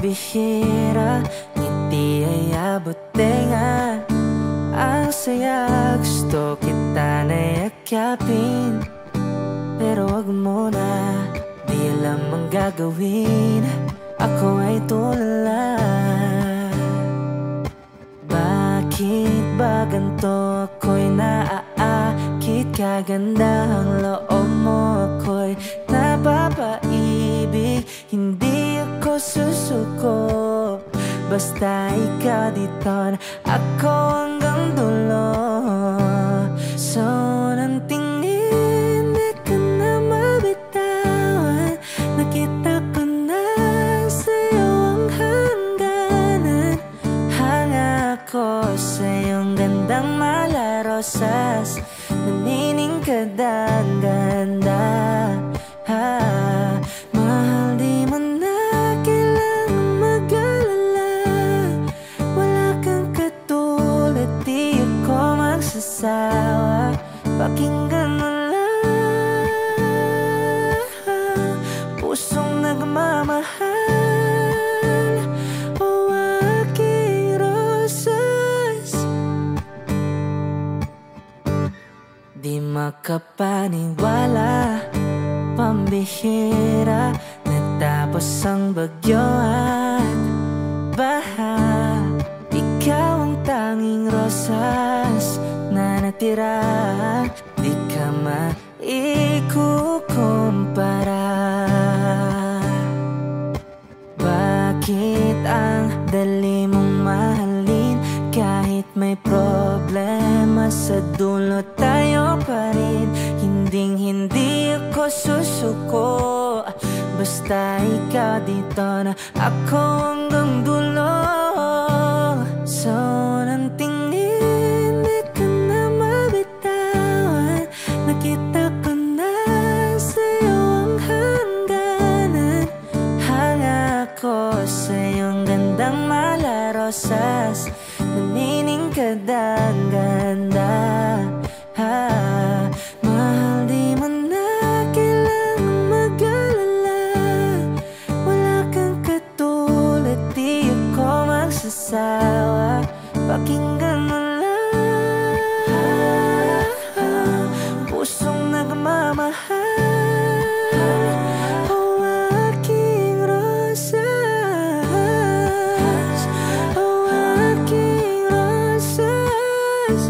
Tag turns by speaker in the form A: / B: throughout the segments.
A: pambihira, ngiti ay abot tenga. Ang saya, gusto kita na yakyapin, pero wag mo na, di alam ang gagawin. Ako ay tulala. Bakit ba ganito? Ako'y naaakit, kaganda ang loob mo. Ako'y napapaibig, hindi ako susuko. Basta ikaw dito na ako hanggang dulo. So nang tingin, di ka na mabitawan. Nakita ko na sa'yo ang hangganan. Hanga ako sa iyong gandang malarosas, nanining ka ang ganda. Mahal, di mo na kailangan mag-alala. Wala kang katulad, di ako magsasawa. Pakinggan mo lang, pusong nagmamahal, o aking rosas. Di makapaniwala, pambihira, natapos ang bagyo at baha. Ikaw ang tanging rosas na natira, di ka maikukumpara. Bakit ang dali mong mahalin? Kahit may problema, sa dulo tayo pa rin. Hinding-hindi ako susuko, basta ikaw dito na ako hanggang dulo. So nang tingin, di ka na mabitawan. Nakita ko na sa'yo ang hangganan. Hanga ako sa iyong gandang malarosas, nanining ka ang ganda. Mahal, di mo na kailangan mag-alala. Wala kang katulad, di ako magsasawa. Pakinggan mo lang, pusong nagmamahal, o aking rosas, o aking rosas,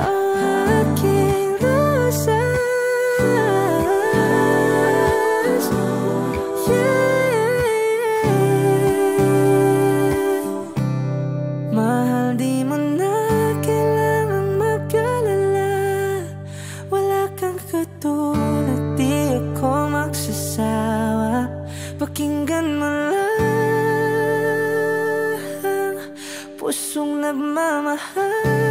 A: o aking rosas. Mahal, di mo na kailangan mag-alala. Wala kang katulad, di ako magsasawa. Pakinggan mo lang, pusong nagmamahal,